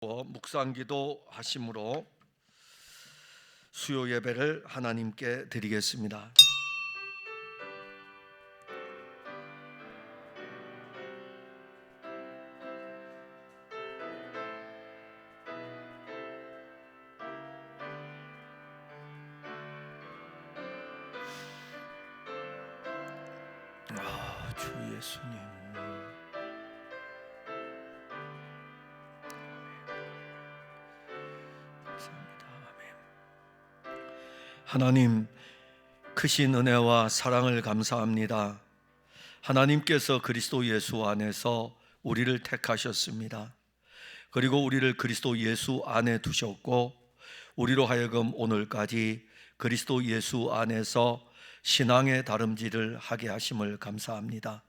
묵상기도 하심으로 수요 예배를 하나님께 드리겠습니다. 주 예수님, 감사합니다. 아멘. 하나님, 크신 은혜와 사랑을 감사합니다. 하나님께서 그리스도 예수 안에서 우리를 택하셨습니다. 그리고 우리를 그리스도 예수 안에 두셨고, 우리로 하여금 오늘까지 그리스도 예수 안에서 신앙의 다름질을 하게 하심을 감사합니다.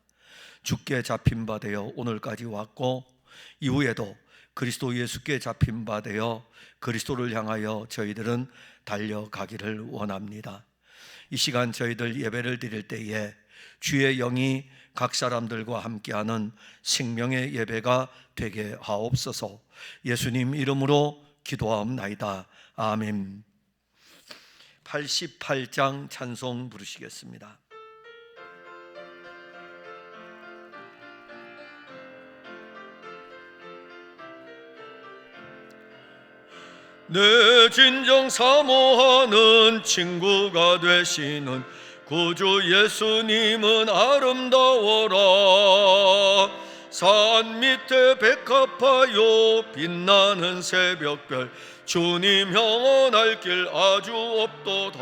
주께 잡힌 바 되어 오늘까지 왔고, 이후에도 그리스도 예수께 잡힌 바 되어 그리스도를 향하여 저희들은 달려가기를 원합니다. 이 시간 저희들 예배를 드릴 때에 주의 영이 각 사람들과 함께하는 생명의 예배가 되게 하옵소서. 예수님 이름으로 기도하옵나이다. 아멘. 88장 찬송 부르시겠습니다. 내 진정 사모하는 친구가 되시는 구주 예수님은 아름다워라. 산 밑에 백합하여 빛나는 새벽별 주님 영원할 길 아주 없도다.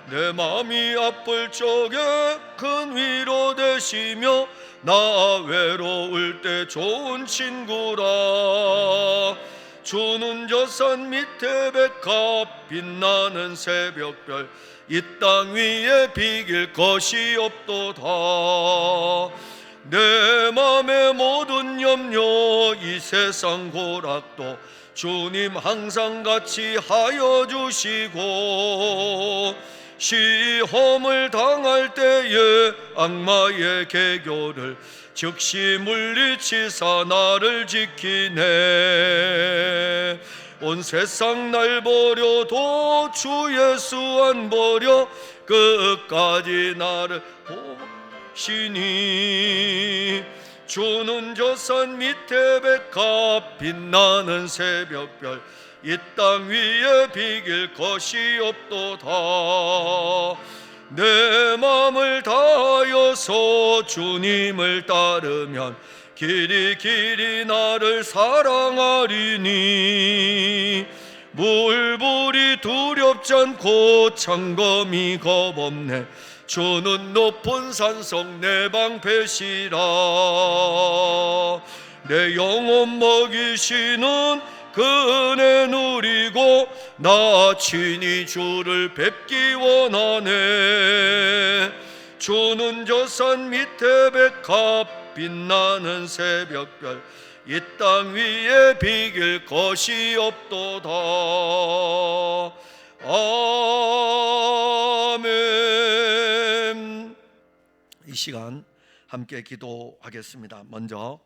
내 맘이 아플 적에 큰 위로 되시며 나 외로울 때 좋은 친구라. 주는 저 산 밑에 백합 빛나는 새벽별 이 땅 위에 비길 것이 없도다. 내 맘의 모든 염려 이 세상 고락도 주님 항상 같이 하여 주시고, 시험을 당할 때에 악마의 계교를 즉시 물리치사 나를 지키네. 온 세상 날 버려도 주 예수 안 버려 끝까지 나를 보시니. 주는 저 산 밑에 백합 빛나는 새벽별 이 땅 위에 비길 것이 없도다. 내 맘을 다하여서 주님을 따르면 길이 길이 나를 사랑하리니. 물불이 두렵지 않고 창검이 겁없네. 주는 높은 산성 내 방패시라. 내 영혼 먹이시는 그 은혜 누리고 나 친히 주를 뵙기 원하네. 주는 저 산 밑에 백합 빛나는 새벽별 이 땅 위에 비길 것이 없도다. 아멘. 이 시간 함께 기도하겠습니다. 먼저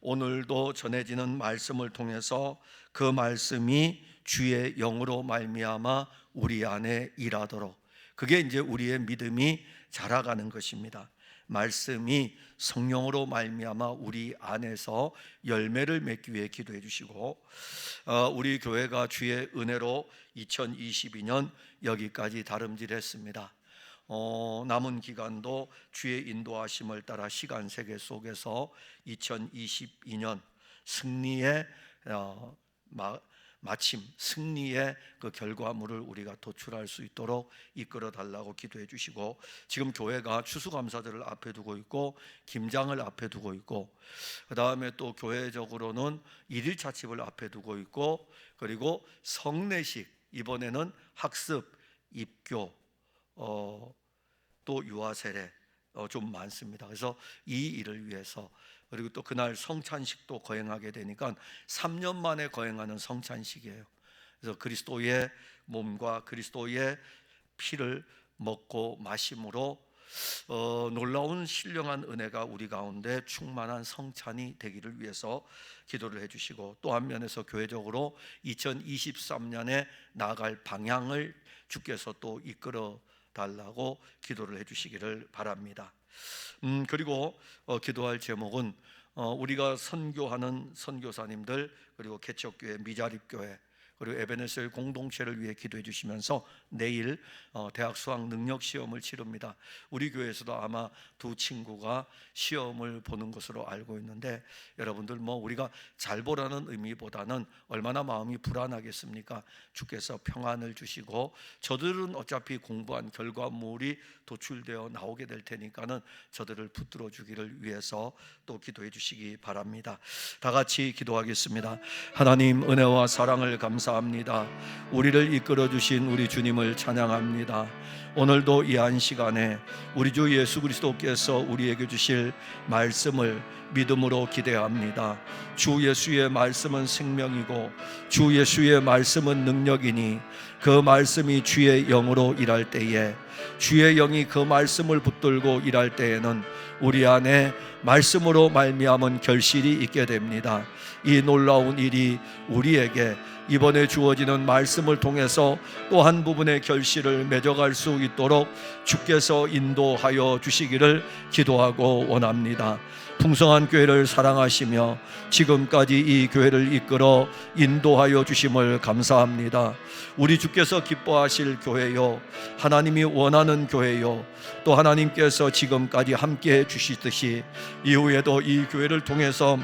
오늘도 전해지는 말씀을 통해서 그 말씀이 주의 영으로 말미암아 우리 안에 일하도록, 그게 이제 우리의 믿음이 자라가는 것입니다. 말씀이 성령으로 말미암아 우리 안에서 열매를 맺기 위해 기도해 주시고, 우리 교회가 주의 은혜로 2022년 여기까지 다름질했습니다. 남은 기간도 주의 인도하심을 따라 시간 세계 속에서 2022년 승리의 마침, 승리의 그 결과물을 우리가 도출할 수 있도록 이끌어 달라고 기도해 주시고, 지금 교회가 추수감사절을 앞에 두고 있고 김장을 앞에 두고 있고, 그 다음에 또 교회적으로는 일일차집을 앞에 두고 있고, 그리고 성례식, 이번에는 학습, 입교, 또 유아세례 좀 많습니다. 그래서 이 일을 위해서, 그리고 또 그날 성찬식도 거행하게 되니까 3년 만에 거행하는 성찬식이에요. 그래서 그리스도의 몸과 그리스도의 피를 먹고 마심으로 놀라운 신령한 은혜가 우리 가운데 충만한 성찬이 되기를 위해서 기도를 해주시고, 또 한면에서 교회적으로 2023년에 나아갈 방향을 주께서 또 이끌어 달라고 기도를 해주시기를 바랍니다. 그리고 기도할 제목은 우리가 선교하는 선교사님들, 그리고 개척교회, 미자립교회, 그리고 에베네셀 공동체를 위해 기도해 주시면서 내일 대학 수학 능력 시험을 치릅니다. 우리 교회에서도 아마 두 친구가 시험을 보는 것으로 알고 있는데, 여러분들 우리가 잘 보라는 의미보다는 얼마나 마음이 불안하겠습니까? 주께서 평안을 주시고, 저들은 어차피 공부한 결과물이 도출되어 나오게 될 테니까는 저들을 붙들어 주기를 위해서 또 기도해 주시기 바랍니다. 다 같이 기도하겠습니다. 하나님, 은혜와 사랑을 감사합니다. 우리를 이끌어 주신 우리 주님을 찬양합니다. 오늘도 이 한 시간에 우리 주 예수 그리스도께서 우리에게 주실 말씀을 믿음으로 기대합니다. 주 예수의 말씀은 생명이고 주 예수의 말씀은 능력이니, 그 말씀이 주의 영으로 일할 때에, 주의 영이 그 말씀을 붙들고 일할 때에는 우리 안에 말씀으로 말미암은 결실이 있게 됩니다. 이 놀라운 일이 우리에게 이번에 주어지는 말씀을 통해서 또 한 부분의 결실을 맺어갈 수 있도록 주께서 인도하여 주시기를 기도하고 원합니다. 풍성한 교회를 사랑하시며 지금까지 이 교회를 이끌어 인도하여 주심을 감사합니다. 우리 주께서 기뻐하실 교회요, 하나님이 원하는 교회요, 또 하나님께서 지금까지 함께해 주시듯이 이후에도 이 교회를 통해서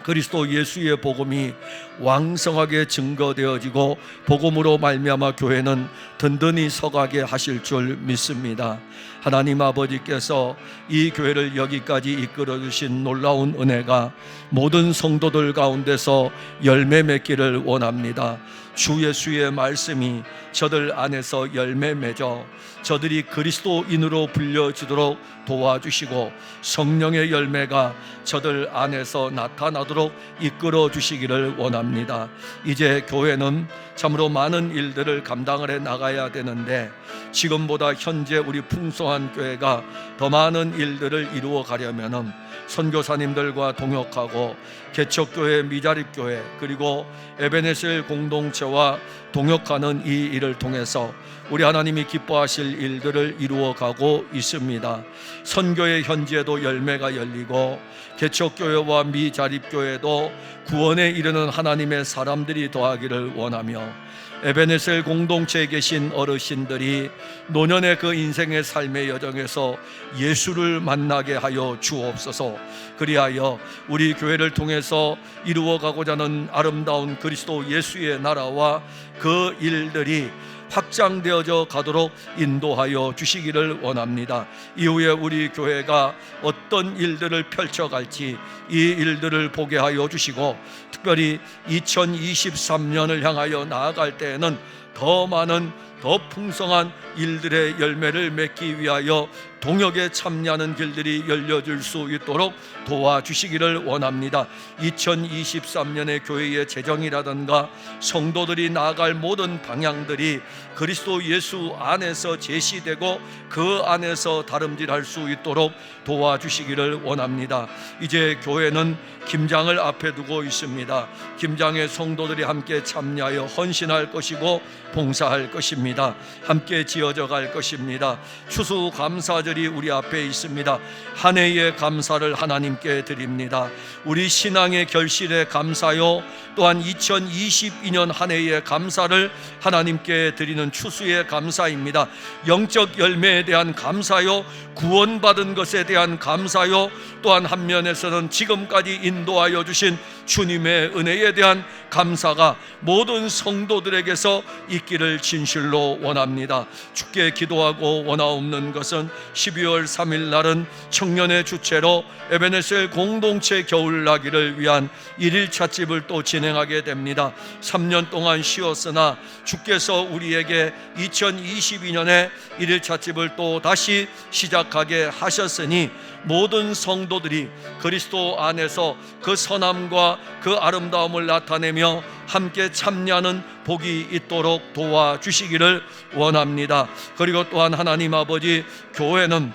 그리스도 예수의 복음이 왕성하게 증거되어지고 복음으로 말미암아 교회는 든든히 서가게 하실 줄 믿습니다. 하나님 아버지께서 이 교회를 여기까지 이끌어 주신 놀라운 은혜가 모든 성도들 가운데서 열매 맺기를 원합니다. 주 예수의 말씀이 저들 안에서 열매 맺어 저들이 그리스도인으로 불려지도록 도와주시고, 성령의 열매가 저들 안에서 나타나도록 이끌어 주시기를 원합니다. 이제 교회는 참으로 많은 일들을 감당을 해 나가야 되는데, 지금보다 현재 우리 풍성한 교회가 더 많은 일들을 이루어 가려면은 선교사님들과 동역하고 개척교회, 미자립교회, 그리고 에베네셀 공동체와 동역하는 이 일을 통해서 우리 하나님이 기뻐하실 일들을 이루어가고 있습니다. 선교의 현지에도 열매가 열리고 개척교회와 미자립교회도 구원에 이르는 하나님의 사람들이 더하기를 원하며, 에베네셀 공동체에 계신 어르신들이 노년의 그 인생의 삶의 여정에서 예수를 만나게 하여 주옵소서. 그리하여 우리 교회를 통해서 이루어가고자 하는 아름다운 그리스도 예수의 나라와 그 일들이 확장되어져 가도록 인도하여 주시기를 원합니다. 이후에 우리 교회가 어떤 일들을 펼쳐갈지 이 일들을 보게 하여 주시고, 특별히 2023년을 향하여 나아갈 때에는 더 많은, 더 풍성한 일들의 열매를 맺기 위하여 동역에 참여하는 길들이 열려질 수 있도록 도와주시기를 원합니다. 2023년의 교회의 재정이라든가 성도들이 나아갈 모든 방향들이 그리스도 예수 안에서 제시되고 그 안에서 다름질할 수 있도록 도와주시기를 원합니다. 이제 교회는 김장을 앞에 두고 있습니다. 김장에 성도들이 함께 참여하여 헌신할 것이고 봉사할 것입니다. 함께 지어져 갈 것입니다. 추수감사절이 우리 앞에 있습니다. 한 해의 감사를 하나님께 드립니다. 우리 신앙의 결실에 감사요, 또한 2022년 한 해의 감사를 하나님께 드리는 추수의 감사입니다. 영적 열매에 대한 감사요, 구원받은 것에 대한 감사요, 또한 한 면에서는 지금까지 인도하여 주신 주님의 은혜에 대한 감사가 모든 성도들에게서 있기를 진실로 원합니다. 주께 기도하고 원하옵는 것은 12월 3일 날은 청년의 주체로 에베네셀 공동체 겨울나기를 위한 1일 찻집을 또 진행하게 됩니다. 3년 동안 쉬었으나 주께서 우리에게 2022년에 1일 찻집을 또 다시 시작하게 하셨으니, 모든 성도들이 그리스도 안에서 그 선함과 그 아름다움을 나타내며 함께 참여하는 복이 있도록 도와주시기를 원합니다. 그리고 또한 하나님 아버지, 교회는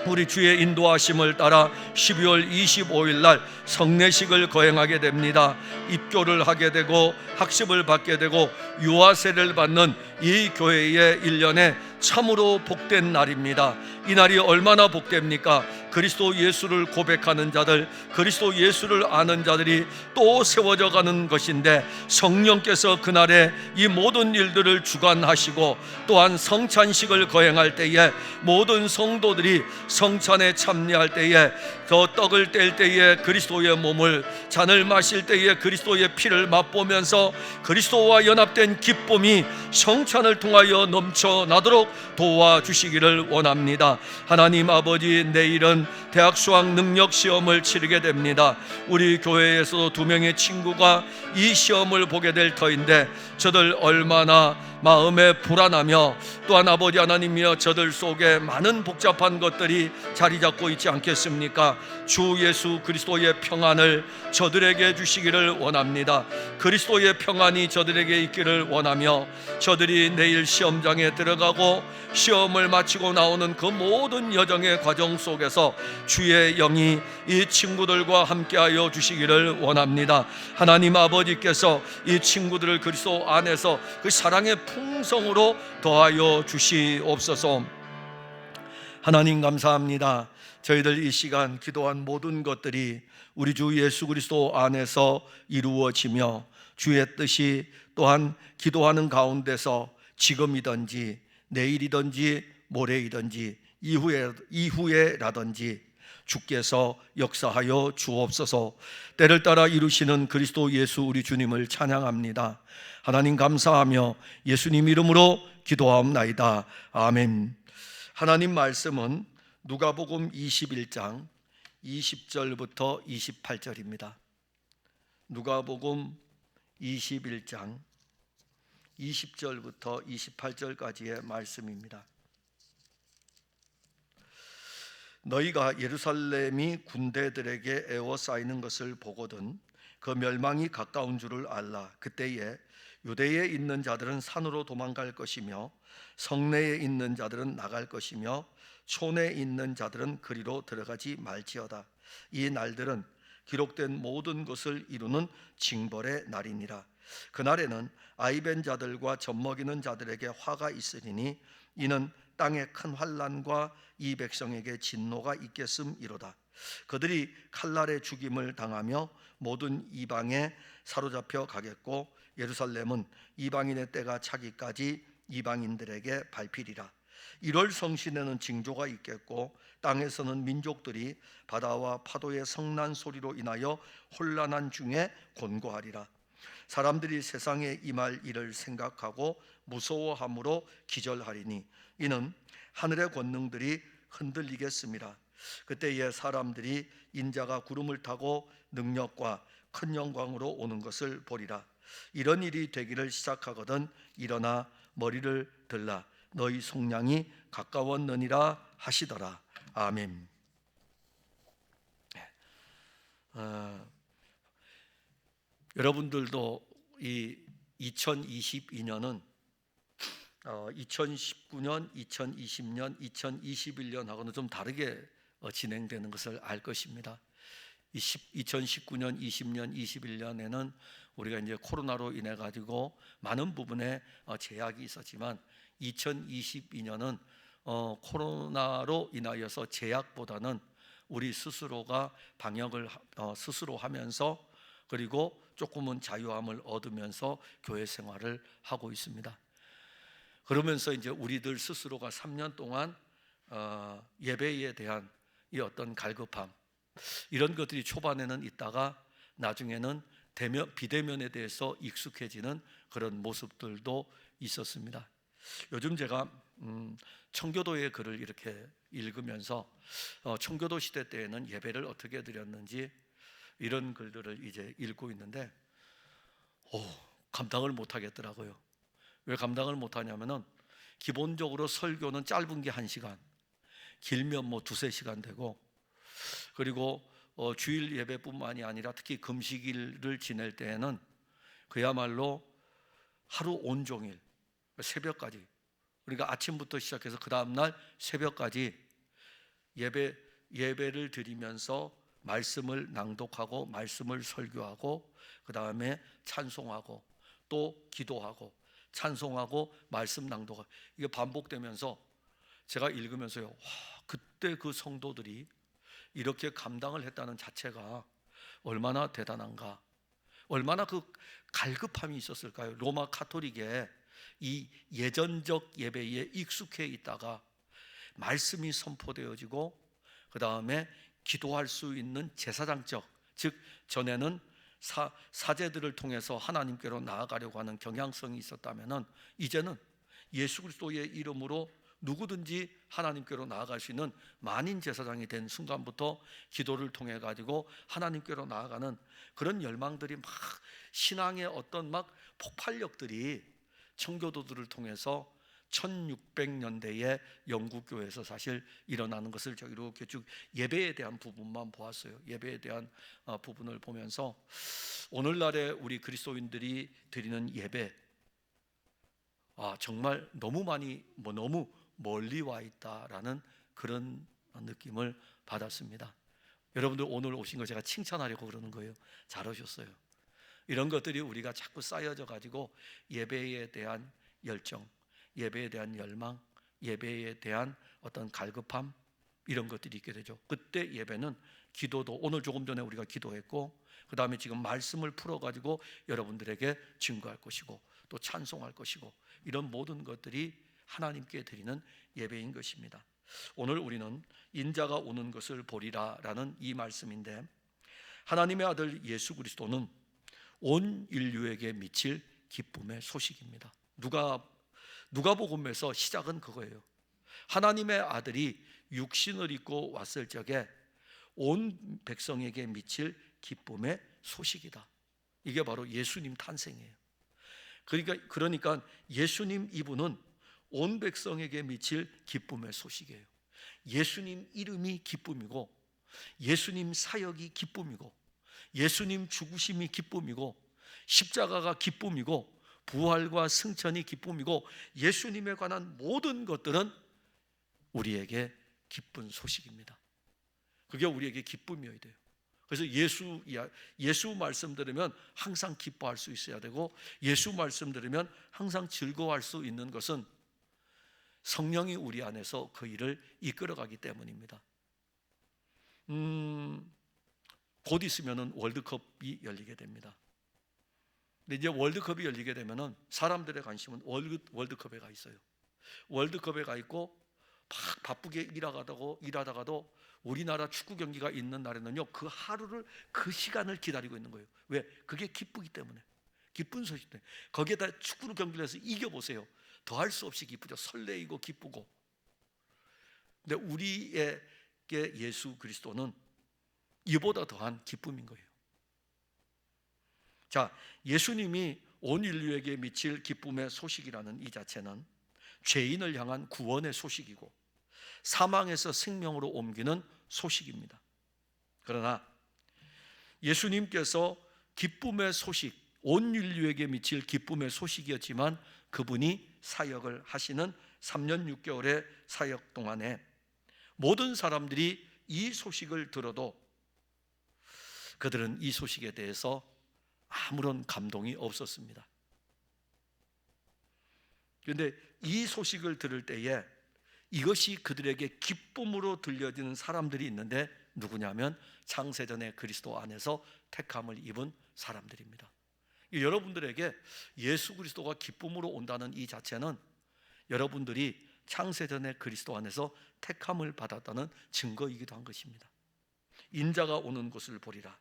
우리 주의 인도하심을 따라 12월 25일 날 성례식을 거행하게 됩니다. 입교를 하게 되고 학습을 받게 되고 유아세를 받는 이 교회의 1년에 참으로 복된 날입니다. 이 날이 얼마나 복됩니까? 그리스도 예수를 고백하는 자들, 그리스도 예수를 아는 자들이 또 세워져 가는 것인데, 성령께서 그날에 이 모든 일들을 주관하시고 또한 성찬식을 거행할 때에 모든 성도들이 성찬에 참여할 때에 그 떡을 뗄 때에 그리스도의 몸을, 잔을 마실 때에 그리스도의 피를 맛보면서 그리스도와 연합된 기쁨이 성찬을 통하여 넘쳐나도록 도와주시기를 원합니다. 하나님 아버지, 내일은 대학 수학 능력 시험을 치르게 됩니다. 우리 교회에서도 2명의 친구가 이 시험을 보게 될 터인데, 저들 얼마나 마음에 불안하며 또한 아버지 하나님이여 저들 속에 많은 복잡한 것들이 자리 잡고 있지 않겠습니까? 주 예수 그리스도의 평안을 저들에게 주시기를 원합니다. 그리스도의 평안이 저들에게 있기를 원하며, 저들이 내일 시험장에 들어가고 시험을 마치고 나오는 그 모든 여정의 과정 속에서 주의 영이 이 친구들과 함께하여 주시기를 원합니다. 하나님 아버지께서 이 친구들을 그리스도 안에서 그 사랑의 풍성으로 더하여 주시옵소서. 하나님 감사합니다. 저희들 이 시간 기도한 모든 것들이 우리 주 예수 그리스도 안에서 이루어지며, 주의 뜻이 또한 기도하는 가운데서 지금이든지 내일이든지 모레이든지 이후에라든지 주께서 역사하여 주옵소서. 때를 따라 이루시는 그리스도 예수 우리 주님을 찬양합니다. 하나님 감사하며 예수님 이름으로 기도하옵나이다. 아멘. 하나님 말씀은 누가복음 21장 20절부터 28절입니다. 누가복음 21장 20절부터 28절까지의 말씀입니다. 너희가 예루살렘이 군대들에게 에워싸이는 것을 보거든 그 멸망이 가까운 줄을 알라. 그때에 유대에 있는 자들은 산으로 도망갈 것이며 성내에 있는 자들은 나갈 것이며 촌에 있는 자들은 그리로 들어가지 말지어다. 이 날들은 기록된 모든 것을 이루는 징벌의 날이니라. 그날에는 아이벤 자들과 젖먹이는 자들에게 화가 있으리니 이는 땅에 큰 환난과 이 백성에게 진노가 있겠음이로다. 그들이 칼날에 죽임을 당하며 모든 이방에 사로잡혀 가겠고 예루살렘은 이방인의 때가 차기까지 이방인들에게 밟히리라. 1월 성신에는 징조가 있겠고 땅에서는 민족들이 바다와 파도의 성난 소리로 인하여 혼란한 중에 곤고하리라. 사람들이 세상에 임할 일을 생각하고 무서워함으로 기절하리니 이는 하늘의 권능들이 흔들리겠습니다. 그때에 사람들이 인자가 구름을 타고 능력과 큰 영광으로 오는 것을 보리라. 이런 일이 되기를 시작하거든 일어나 머리를 들라. 너희 속량이 가까웠느니라 하시더라. 아멘. 여러분들도 이 2022년은 2019년, 2020년, 2021년하고는 좀 다르게 진행되는 것을 알 것입니다. 2019년, 20년, 21년에는 우리가 이제 코로나로 인해 가지고 많은 부분에 제약이 있었지만 2022년은 코로나로 인하여서 제약보다는 우리 스스로가 방역을 스스로 하면서 그리고 조금은 자유함을 얻으면서 교회 생활을 하고 있습니다. 그러면서 이제 우리들 스스로가 3년 동안 예배에 대한 이 어떤 갈급함 이런 것들이 초반에는 있다가 나중에는 비대면에 대해서 익숙해지는 그런 모습들도 있었습니다. 요즘 제가 청교도의 글을 이렇게 읽으면서 청교도 시대 때에는 예배를 어떻게 드렸는지 이런 글들을 이제 읽고 있는데 감당을 못 하겠더라고요. 왜 감당을 못 하냐면은 기본적으로 설교는 짧은 게 1시간, 길면 뭐 2-3시간 되고, 그리고 주일 예배뿐만이 아니라 특히 금식일을 지낼 때에는 그야말로 하루 온종일 새벽까지, 그러니까 아침부터 시작해서 그 다음날 새벽까지 예배를 드리면서 말씀을 낭독하고 말씀을 설교하고 그 다음에 찬송하고 또 기도하고 찬송하고 말씀 낭독하고 이게 반복되면서 제가 읽으면서요, 와, 그때 그 성도들이 이렇게 감당을 했다는 자체가 얼마나 대단한가, 얼마나 그 갈급함이 있었을까요? 로마 카톨릭의 이 예전적 예배에 익숙해 있다가 말씀이 선포되어지고 그 다음에 기도할 수 있는 제사장적, 즉 전에는 사제들을 통해서 하나님께로 나아가려고 하는 경향성이 있었다면은 이제는 예수 그리스도의 이름으로 누구든지 하나님께로 나아갈 수 있는 만인 제사장이 된 순간부터 기도를 통해 가지고 하나님께로 나아가는 그런 열망들이 막 신앙의 어떤 막 폭발력들이 청교도들을 통해서 1600년대에 영국 교회에서 사실 일어나는 것을 저 이렇게 쭉 예배에 대한 부분만 보았어요. 예배에 대한 부분을 보면서 오늘날의 우리 그리스도인들이 드리는 예배, 정말 너무 많이 너무 멀리 와 있다라는 그런 느낌을 받았습니다. 여러분들 오늘 오신 거 제가 칭찬하려고 그러는 거예요. 잘 오셨어요. 이런 것들이 우리가 자꾸 쌓여져 가지고 예배에 대한 열정, 예배에 대한 열망, 예배에 대한 어떤 갈급함, 이런 것들이 있게 되죠. 그때 예배는 기도도 오늘 조금 전에 우리가 기도했고 그 다음에 지금 말씀을 풀어가지고 여러분들에게 증거할 것이고 또 찬송할 것이고 이런 모든 것들이 하나님께 드리는 예배인 것입니다. 오늘 우리는 인자가 오는 것을 보리라 라는 이 말씀인데, 하나님의 아들 예수 그리스도는 온 인류에게 미칠 기쁨의 소식입니다. 누가복음에서 시작은 그거예요. 하나님의 아들이 육신을 입고 왔을 적에 온 백성에게 미칠 기쁨의 소식이다. 이게 바로 예수님 탄생이에요. 그러니까 예수님 이분은 온 백성에게 미칠 기쁨의 소식이에요. 예수님 이름이 기쁨이고 예수님 사역이 기쁨이고 예수님 죽으심이 기쁨이고 십자가가 기쁨이고 부활과 승천이 기쁨이고 예수님에 관한 모든 것들은 우리에게 기쁜 소식입니다. 그게 우리에게 기쁨이어야 돼요. 그래서 예수 말씀 들으면 항상 기뻐할 수 있어야 되고 예수 말씀 들으면 항상 즐거워할 수 있는 것은 성령이 우리 안에서 그 일을 이끌어가기 때문입니다. 곧 있으면 월드컵이 열리게 됩니다. 근데 이제 월드컵이 열리게 되면은 사람들의 관심은 월드컵에 가 있어요. 월드컵에 가 있고 막 바쁘게 일하다가도 우리나라 축구 경기가 있는 날에는요, 그 하루를, 그 시간을 기다리고 있는 거예요. 왜? 그게 기쁘기 때문에. 기쁜 소식 때문에. 거기에다 축구 경기를 해서 이겨보세요. 더할 수 없이 기쁘죠. 설레이고 기쁘고. 근데 우리에게 예수 그리스도는 이보다 더한 기쁨인 거예요. 자, 예수님이 온 인류에게 미칠 기쁨의 소식이라는 이 자체는 죄인을 향한 구원의 소식이고 사망에서 생명으로 옮기는 소식입니다. 그러나 예수님께서 기쁨의 소식, 온 인류에게 미칠 기쁨의 소식이었지만 그분이 사역을 하시는 3년 6개월의 사역 동안에 모든 사람들이 이 소식을 들어도 그들은 이 소식에 대해서 아무런 감동이 없었습니다. 그런데 이 소식을 들을 때에 이것이 그들에게 기쁨으로 들려지는 사람들이 있는데 누구냐면 창세전에 그리스도 안에서 택함을 입은 사람들입니다. 여러분들에게 예수 그리스도가 기쁨으로 온다는 이 자체는 여러분들이 창세전에 그리스도 안에서 택함을 받았다는 증거이기도 한 것입니다. 인자가 오는 것을 보리라.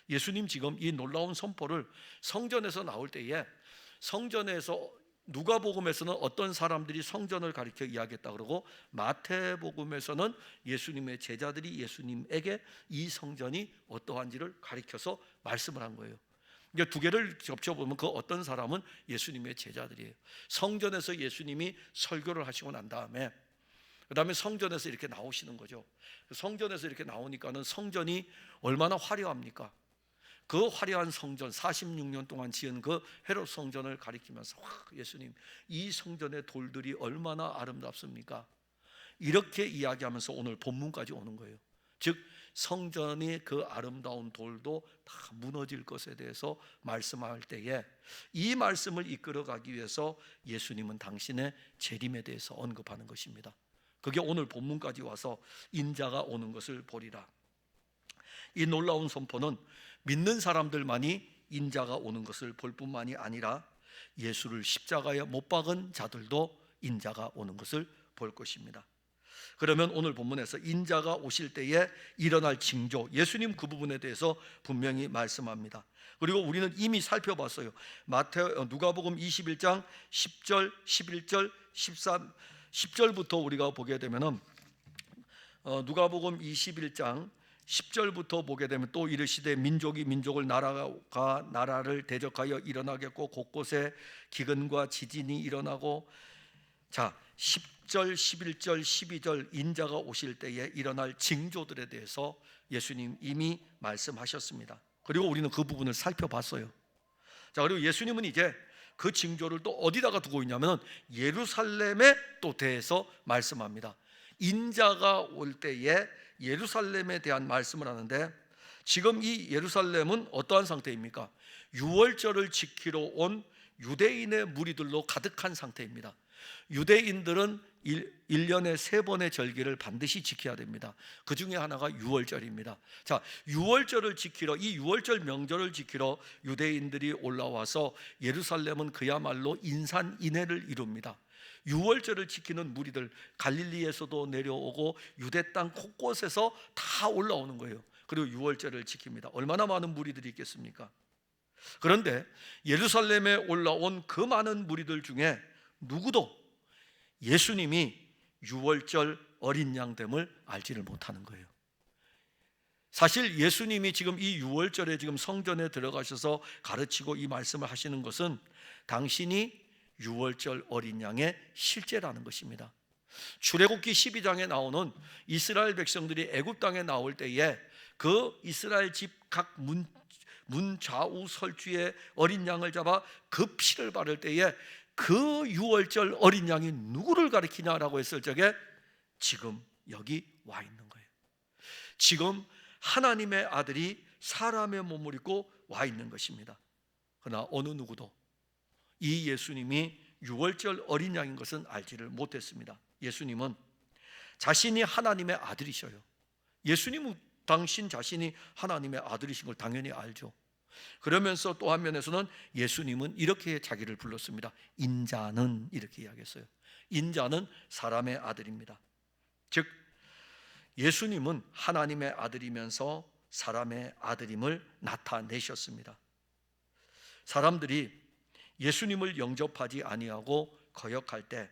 예수님 지금 이 놀라운 선포를 성전에서 나올 때에, 성전에서 누가복음에서는 어떤 사람들이 성전을 가리켜 이야기했다 그러고 마태복음에서는 예수님의 제자들이 예수님에게 이 성전이 어떠한지를 가리켜서 말씀을 한 거예요. 그러니까 두 개를 겹쳐보면 그 어떤 사람은 예수님의 제자들이에요. 성전에서 예수님이 설교를 하시고 난 다음에 그 다음에 성전에서 이렇게 나오시는 거죠. 성전에서 이렇게 나오니까는 성전이 얼마나 화려합니까? 그 화려한 성전, 46년 동안 지은 그 헤롯 성전을 가리키면서 예수님, 이 성전의 돌들이 얼마나 아름답습니까? 이렇게 이야기하면서 오늘 본문까지 오는 거예요. 즉 성전의 그 아름다운 돌도 다 무너질 것에 대해서 말씀할 때에 이 말씀을 이끌어가기 위해서 예수님은 당신의 재림에 대해서 언급하는 것입니다. 그게 오늘 본문까지 와서 인자가 오는 것을 보리라. 이 놀라운 선포는 믿는 사람들만이 인자가 오는 것을 볼 뿐만이 아니라 예수를 십자가에 못 박은 자들도 인자가 오는 것을 볼 것입니다. 그러면 오늘 본문에서 인자가 오실 때에 일어날 징조, 예수님 그 부분에 대해서 분명히 말씀합니다. 그리고 우리는 이미 살펴봤어요. 누가복음 21장 10절, 11절, 13, 10절부터 우리가 보게 되면은 누가복음 21장 10절부터 보게 되면 또 이르시되 민족이 민족을 나라가 나라를 대적하여 일어나겠고 곳곳에 기근과 지진이 일어나고, 자 10절, 11절, 12절 인자가 오실 때에 일어날 징조들에 대해서 예수님 이미 말씀하셨습니다. 그리고 우리는 그 부분을 살펴봤어요. 자, 그리고 예수님은 이제 그 징조를 또 어디다가 두고 있냐면 예루살렘에 또 대해서 말씀합니다. 인자가 올 때에 예루살렘에 대한 말씀을 하는데, 지금 이 예루살렘은 어떠한 상태입니까? 유월절을 지키러 온 유대인의 무리들로 가득한 상태입니다. 유대인들은 1년에 3번의 절기를 반드시 지켜야 됩니다. 그 중에 하나가 유월절입니다. 자, 유월절을 지키러, 이 유월절 명절을 지키러 유대인들이 올라와서 예루살렘은 그야말로 인산인해를 이룹니다. 유월절을 지키는 무리들 갈릴리에서도 내려오고 유대 땅 곳곳에서 다 올라오는 거예요. 그리고 유월절을 지킵니다. 얼마나 많은 무리들이 있겠습니까? 그런데 예루살렘에 올라온 그 많은 무리들 중에 누구도 예수님이 유월절 어린 양됨을 알지를 못하는 거예요. 사실 예수님이 지금 이 유월절에 지금 성전에 들어가셔서 가르치고 이 말씀을 하시는 것은 당신이 유월절 어린 양의 실제라는 것입니다. 출애굽기 12장에 나오는 이스라엘 백성들이 애굽 땅에 나올 때에 그 이스라엘 집 각 문 좌우 설주에 어린 양을 잡아 그 피를 바를 때에 그 유월절 어린 양이 누구를 가리키냐라고 했을 적에 지금 여기 와 있는 거예요. 지금 하나님의 아들이 사람의 몸을 입고 와 있는 것입니다. 그러나 어느 누구도 이 예수님이 유월절 어린 양인 것은 알지를 못했습니다. 예수님은 자신이 하나님의 아들이셔요. 예수님은 당신 자신이 하나님의 아들이신 걸 당연히 알죠. 그러면서 또 한 면에서는 예수님은 이렇게 자기를 불렀습니다. 인자는, 이렇게 이야기했어요. 인자는 사람의 아들입니다. 즉 예수님은 하나님의 아들이면서 사람의 아들임을 나타내셨습니다. 사람들이 예수님을 영접하지 아니하고 거역할 때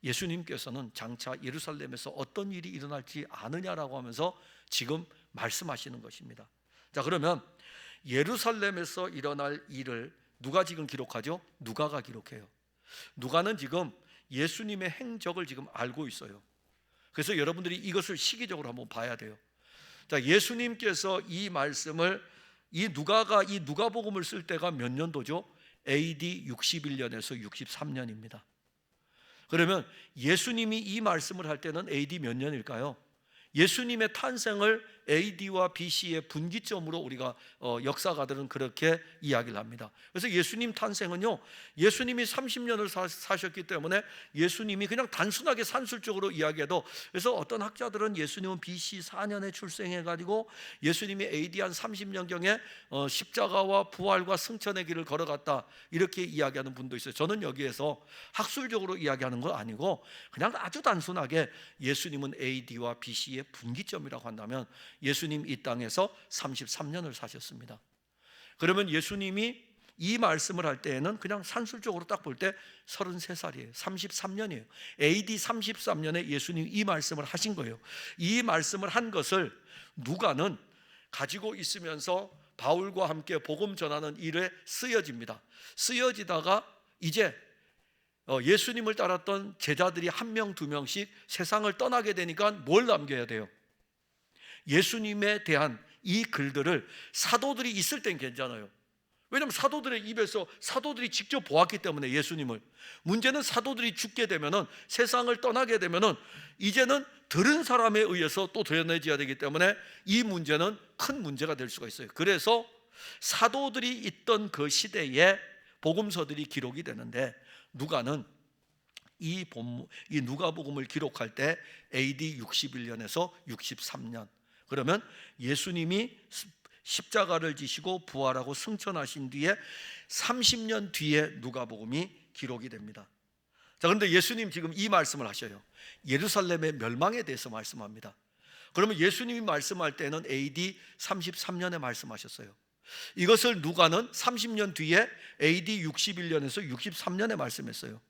예수님께서는 장차 예루살렘에서 어떤 일이 일어날지 아느냐라고 하면서 지금 말씀하시는 것입니다. 자, 그러면 예루살렘에서 일어날 일을 누가 지금 기록하죠? 누가가 기록해요. 누가는 지금 예수님의 행적을 지금 알고 있어요. 그래서 여러분들이 이것을 시기적으로 한번 봐야 돼요. 자, 예수님께서 이 말씀을, 이 누가가 이 누가복음을 쓸 때가 몇 년도죠? AD 61년에서 63년입니다. 그러면 예수님이 이 말씀을 할 때는 AD 몇 년일까요? 예수님의 탄생을 AD와 BC의 분기점으로 우리가 역사가들은 그렇게 이야기를 합니다. 그래서 예수님 탄생은요, 예수님이 30년을 사셨기 때문에 예수님이 그냥 단순하게 산술적으로 이야기해도, 그래서 어떤 학자들은 예수님은 BC 4년에 출생해가지고 예수님이 AD 한 30년경에 십자가와 부활과 승천의 길을 걸어갔다, 이렇게 이야기하는 분도 있어요. 저는 여기에서 학술적으로 이야기하는 거 아니고 그냥 아주 단순하게 예수님은 AD와 BC의 분기점이라고 한다면 예수님 이 땅에서 33년을 사셨습니다. 그러면 예수님이 이 말씀을 할 때에는 그냥 산술적으로 딱 볼 때 33살이에요. 33년이에요. AD 33년에 예수님이 이 말씀을 하신 거예요. 이 말씀을 한 것을 누가는 가지고 있으면서 바울과 함께 복음 전하는 일에 쓰여집니다. 쓰여지다가 이제 예수님을 따랐던 제자들이 1명, 2명씩 세상을 떠나게 되니까 뭘 남겨야 돼요? 예수님에 대한 이 글들을 사도들이 있을 땐 괜찮아요. 왜냐하면 사도들의 입에서 사도들이 직접 보았기 때문에 예수님을. 문제는 사도들이 죽게 되면은, 세상을 떠나게 되면은 이제는 들은 사람에 의해서 또 드러내져야 되기 때문에 이 문제는 큰 문제가 될 수가 있어요. 그래서 사도들이 있던 그 시대에 복음서들이 기록이 되는데, 누가는 이 누가복음을 기록할 때 AD 61년에서 63년, 그러면 예수님이 십자가를 지시고 부활하고 승천하신 뒤에 30년 뒤에 누가복음이 기록이 됩니다. 자, 그런데 예수님 지금 이 말씀을 하셔요. 예루살렘의 멸망에 대해서 말씀합니다. 그러면 예수님이 말씀할 때는 AD 33년에 말씀하셨어요. 이것을 누가는 30년 뒤에 AD 61년에서 63년에 말씀했어요.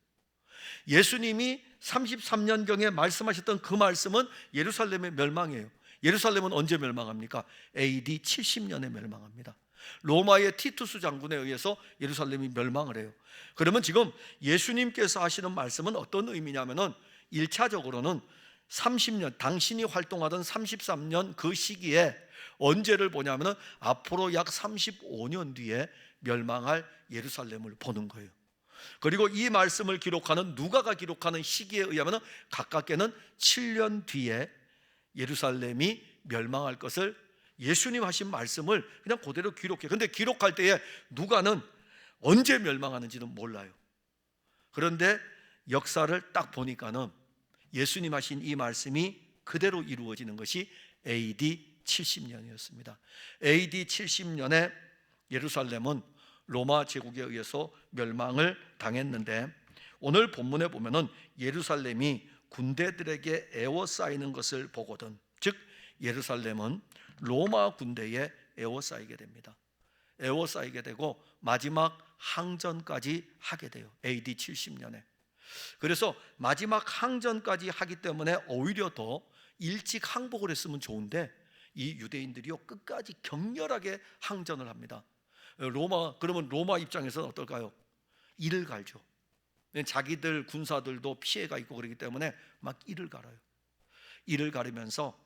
예수님이 33년경에 말씀하셨던 그 말씀은 예루살렘의 멸망이에요. 예루살렘은 언제 멸망합니까? AD 70년에 멸망합니다. 로마의 티투스 장군에 의해서 예루살렘이 멸망을 해요. 그러면 지금 예수님께서 하시는 말씀은 어떤 의미냐면은 1차적으로는 30년, 당신이 활동하던 33년 그 시기에 언제를 보냐면은 앞으로 약 35년 뒤에 멸망할 예루살렘을 보는 거예요. 그리고 이 말씀을 기록하는 누가가 기록하는 시기에 의하면 가깝게는 7년 뒤에 예루살렘이 멸망할 것을 예수님 하신 말씀을 그냥 그대로 기록해요. 근데 기록할 때에 누가는 언제 멸망하는지는 몰라요. 그런데 역사를 딱 보니까는 예수님 하신 이 말씀이 그대로 이루어지는 것이 AD 70년이었습니다. AD 70년에 예루살렘은 로마 제국에 의해서 멸망을 당했는데, 오늘 본문에 보면은 예루살렘이 군대들에게 에워싸이는 것을 보거든, 즉 예루살렘은 로마 군대에 에워싸이게 됩니다. 에워싸이게 되고 마지막 항전까지 하게 돼요. AD 70년에. 그래서 마지막 항전까지 하기 때문에 오히려 더 일찍 항복을 했으면 좋은데, 이 유대인들이요 끝까지 격렬하게 항전을 합니다. 그러면 로마 입장에서는 어떨까요? 이를 갈죠. 자기들 군사들도 피해가 있고 그렇기 때문에 막 이를 갈아요. 이를 가르면서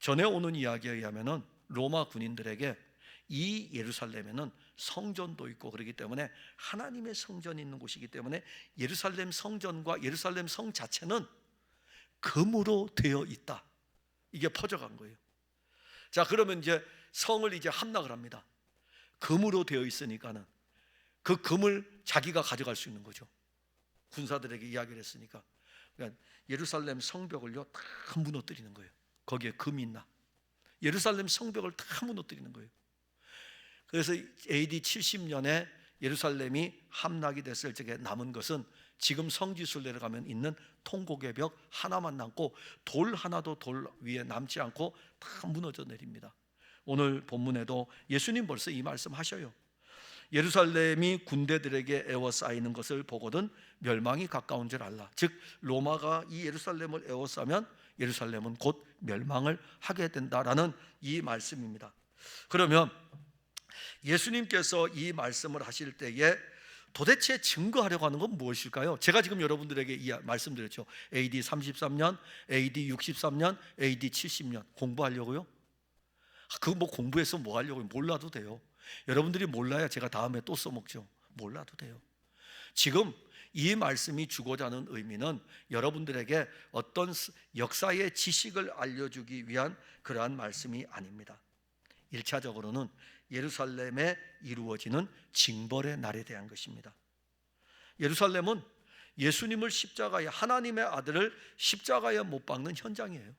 전해오는 이야기에 의하면은 로마 군인들에게 이 예루살렘에는 성전도 있고 그렇기 때문에 하나님의 성전이 있는 곳이기 때문에 예루살렘 성전과 예루살렘 성 자체는 금으로 되어 있다, 이게 퍼져간 거예요. 자, 그러면 이제 성을 이제 함락을 합니다. 금으로 되어 있으니까는 그 금을 자기가 가져갈 수 있는 거죠. 군사들에게 이야기를 했으니까. 그러니까 예루살렘 성벽을요 다 무너뜨리는 거예요. 거기에 금이 있나? 예루살렘 성벽을 다 무너뜨리는 거예요. 그래서 AD 70년에 예루살렘이 함락이 됐을 적에 남은 것은 지금 성지순 내려가면 있는 통곡의 벽 하나만 남고 돌 하나도 돌 위에 남지 않고 다 무너져 내립니다. 오늘 본문에도 예수님 벌써 이 말씀 하셔요. 예루살렘이 군대들에게 에워싸이는 것을 보거든 멸망이 가까운 줄 알라. 즉 로마가 이 예루살렘을 에워싸면 예루살렘은 곧 멸망을 하게 된다라는 이 말씀입니다. 그러면 예수님께서 이 말씀을 하실 때에 도대체 증거하려고 하는 건 무엇일까요? 제가 지금 여러분들에게 말씀드렸죠. AD 33년, AD 63년, AD 70년 공부하려고요? 그거 뭐 공부해서 뭐 하려고요? 몰라도 돼요. 여러분들이 몰라야 제가 다음에 또 써먹죠. 몰라도 돼요. 지금 이 말씀이 주고자 하는 의미는 여러분들에게 어떤 역사의 지식을 알려주기 위한 그러한 말씀이 아닙니다. 1차적으로는 예루살렘에 이루어지는 징벌의 날에 대한 것입니다. 예루살렘은 예수님을 십자가에, 하나님의 아들을 십자가에 못 박는 현장이에요.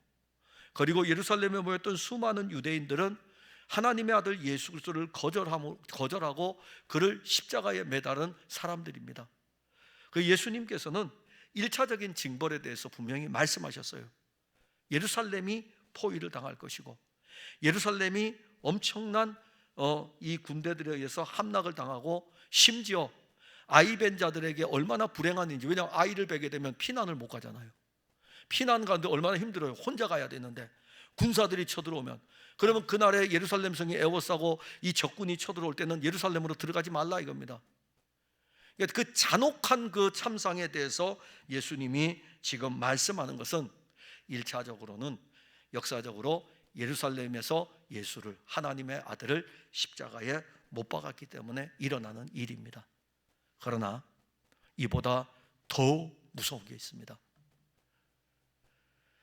그리고 예루살렘에 모였던 수많은 유대인들은 하나님의 아들 예수 그리스도를 거절하고 그를 십자가에 매달은 사람들입니다. 그 예수님께서는 1차적인 징벌에 대해서 분명히 말씀하셨어요. 예루살렘이 포위를 당할 것이고 예루살렘이 엄청난 이 군대들에 의해서 함락을 당하고 심지어 아이 벤 자들에게 얼마나 불행한 일인지. 왜냐하면 아이를 베게 되면 피난을 못 가잖아요. 피난 가는데 얼마나 힘들어요. 혼자 가야 되는데 군사들이 쳐들어오면, 그러면 그날에 예루살렘 성이 에워싸고 이 적군이 쳐들어올 때는 예루살렘으로 들어가지 말라 이겁니다. 그 잔혹한 그 참상에 대해서 예수님이 지금 말씀하는 것은 1차적으로는 역사적으로 예루살렘에서 예수를, 하나님의 아들을 십자가에 못 박았기 때문에 일어나는 일입니다. 그러나 이보다 더 무서운 게 있습니다.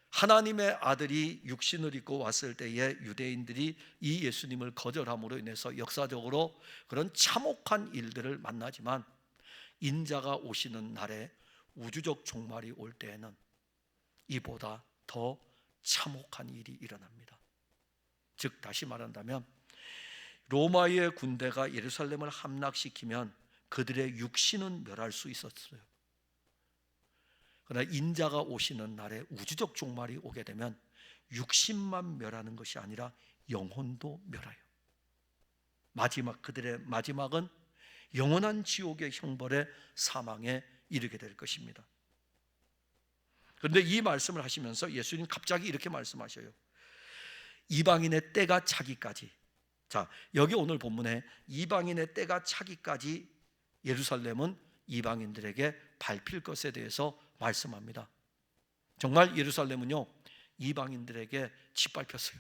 하나님의 아들이 육신을 입고 왔을 때에 유대인들이 이 예수님을 거절함으로 인해서 역사적으로 그런 참혹한 일들을 만나지만, 인자가 오시는 날에 우주적 종말이 올 때에는 이보다 더 참혹한 일이 일어납니다. 즉 다시 말한다면, 로마의 군대가 예루살렘을 함락시키면 그들의 육신은 멸할 수 있었어요. 그러나 인자가 오시는 날에 우주적 종말이 오게 되면 육신만 멸하는 것이 아니라 영혼도 멸해요. 그들의 마지막은 영원한 지옥의 형벌의 사망에 이르게 될 것입니다. 그런데 이 말씀을 하시면서 예수님 갑자기 이렇게 말씀하셔요. 이방인의 때가 차기까지. 자, 여기 오늘 본문에 이방인의 때가 차기까지 예루살렘은 이방인들에게 밟힐 것에 대해서 말씀합니다. 정말 예루살렘은요, 이방인들에게 짓밟혔어요.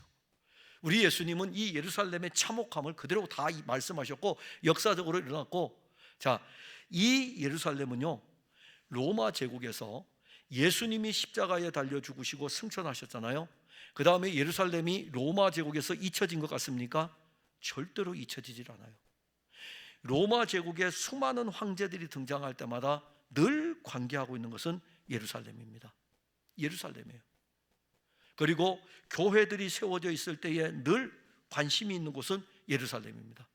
우리 예수님은 이 예루살렘의 참혹함을 그대로 다 말씀하셨고 역사적으로 일어났고, 자, 이 예루살렘은요, 로마 제국에서 예수님이 십자가에 달려 죽으시고 승천하셨잖아요. 그 다음에 예루살렘이 로마 제국에서 잊혀진 것 같습니까? 절대로 잊혀지질 않아요. 로마 제국에 수많은 황제들이 등장할 때마다 늘 관계하고 있는 것은 예루살렘입니다. 예루살렘이에요. 그리고 교회들이 세워져 있을 때에 늘 관심이 있는 곳은 예루살렘입니다.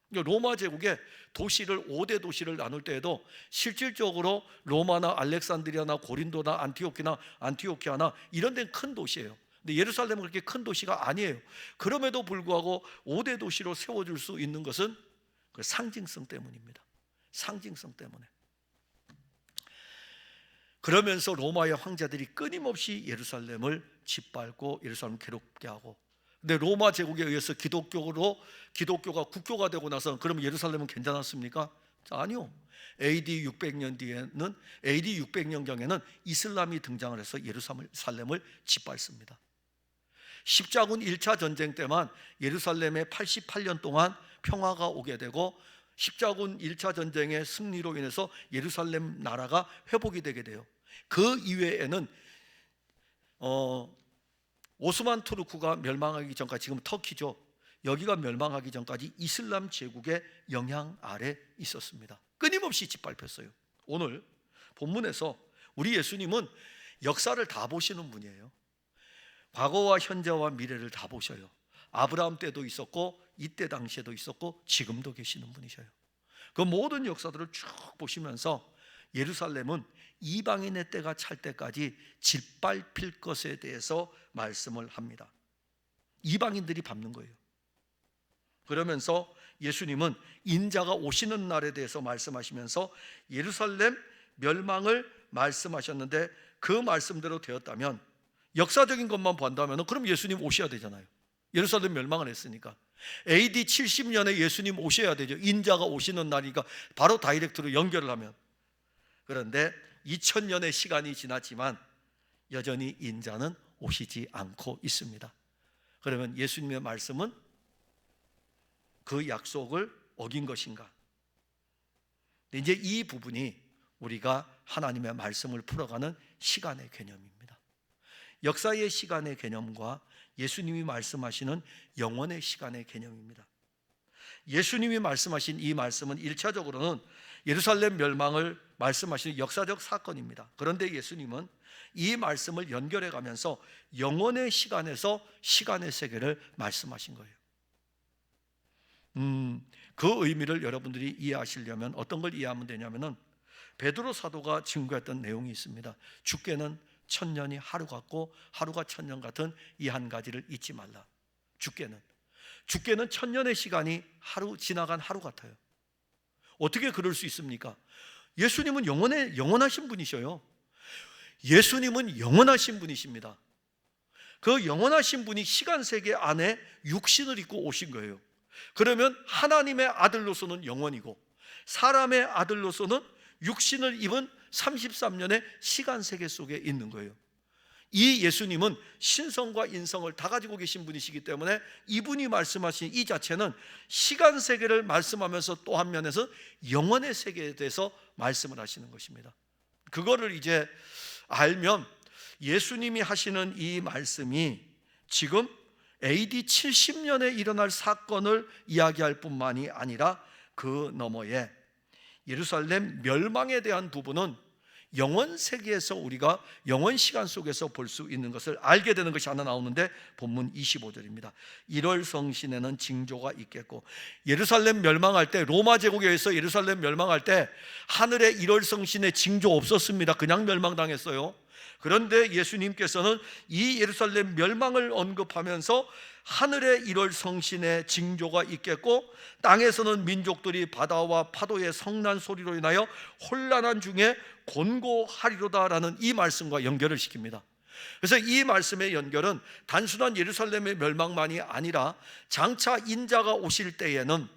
로마 제국의 도시를 5대 도시를 나눌 때에도 실질적으로 로마나 알렉산드리아나 고린도나 안티오키아나 이런 데는 큰 도시예요. 근데 예루살렘은 그렇게 큰 도시가 아니에요. 그럼에도 불구하고 5대 도시로 세워줄 수 있는 것은 그 상징성 때문입니다. 상징성 때문에. 그러면서 로마의 황제들이 끊임없이 예루살렘을 짓밟고 예루살렘을 괴롭게 하고, 근데 로마 제국에 의해서 기독교가 국교가 되고 나서 그러면 예루살렘은 괜찮았습니까? 아니요. AD 600년경에는 이슬람이 등장을 해서 예루살렘을 짓밟습니다. 십자군 1차 전쟁 때만 예루살렘에 88년 동안 평화가 오게 되고, 십자군 1차 전쟁의 승리로 인해서 예루살렘 나라가 회복이 되게 돼요. 그 이외에는 오스만 투르크가 멸망하기 전까지, 지금 터키죠, 여기가 멸망하기 전까지 이슬람 제국의 영향 아래 있었습니다. 끊임없이 짓밟혔어요. 오늘 본문에서 우리 예수님은 역사를 다 보시는 분이에요. 과거와 현재와 미래를 다 보셔요. 아브라함 때도 있었고 이때 당시에도 있었고 지금도 계시는 분이셔요. 그 모든 역사들을 쭉 보시면서 예루살렘은 이방인의 때가 찰 때까지 짓밟힐 것에 대해서 말씀을 합니다. 이방인들이 밟는 거예요. 그러면서 예수님은 인자가 오시는 날에 대해서 말씀하시면서 예루살렘 멸망을 말씀하셨는데, 그 말씀대로 되었다면, 역사적인 것만 본다면 그럼 예수님 오셔야 되잖아요. 예루살렘 멸망을 했으니까 AD 70년에 예수님 오셔야 되죠. 인자가 오시는 날이니까 바로 다이렉트로 연결을 하면. 그런데 2000년의 시간이 지났지만 여전히 인자는 오시지 않고 있습니다. 그러면 예수님의 말씀은 그 약속을 어긴 것인가? 이제 이 부분이 우리가 하나님의 말씀을 풀어가는 시간의 개념입니다. 역사의 시간의 개념과 예수님이 말씀하시는 영원의 시간의 개념입니다. 예수님이 말씀하신 이 말씀은 1차적으로는 예루살렘 멸망을 말씀하시는 역사적 사건입니다. 그런데 예수님은 이 말씀을 연결해 가면서 영원의 시간에서 시간의 세계를 말씀하신 거예요. 그 의미를 여러분들이 이해하시려면 어떤 걸 이해하면 되냐면은, 베드로 사도가 증거했던 내용이 있습니다. 주께는 천년이 하루 같고 하루가 천년 같은 이 한 가지를 잊지 말라. 주께는 천년의 시간이 지나간 하루 같아요. 어떻게 그럴 수 있습니까? 예수님은 영원하신 분이셔요. 예수님은 영원하신 분이십니다. 그 영원하신 분이 시간 세계 안에 육신을 입고 오신 거예요. 그러면 하나님의 아들로서는 영원이고 사람의 아들로서는 육신을 입은 33년의 시간 세계 속에 있는 거예요. 이 예수님은 신성과 인성을 다 가지고 계신 분이시기 때문에 이분이 말씀하신 이 자체는 시간 세계를 말씀하면서 또 한 면에서 영원의 세계에 대해서 말씀을 하시는 것입니다. 그거를 이제 알면 예수님이 하시는 이 말씀이 지금 AD 70년에 일어날 사건을 이야기할 뿐만이 아니라 그 너머에 예루살렘 멸망에 대한 부분은 영원 세계에서 우리가 영원 시간 속에서 볼 수 있는 것을 알게 되는 것이 하나 나오는데 본문 25절입니다. 1월 성신에는 징조가 있겠고, 예루살렘 멸망할 때, 로마 제국에 의해서 예루살렘 멸망할 때 하늘에 1월 성신의 징조 없었습니다. 그냥 멸망당했어요. 그런데 예수님께서는 이 예루살렘 멸망을 언급하면서 하늘의 1월 성신의 징조가 있겠고, 땅에서는 민족들이 바다와 파도의 성난 소리로 인하여 혼란한 중에 곤고하리로다라는 이 말씀과 연결을 시킵니다. 그래서 이 말씀의 연결은 단순한 예루살렘의 멸망만이 아니라 장차 인자가 오실 때에는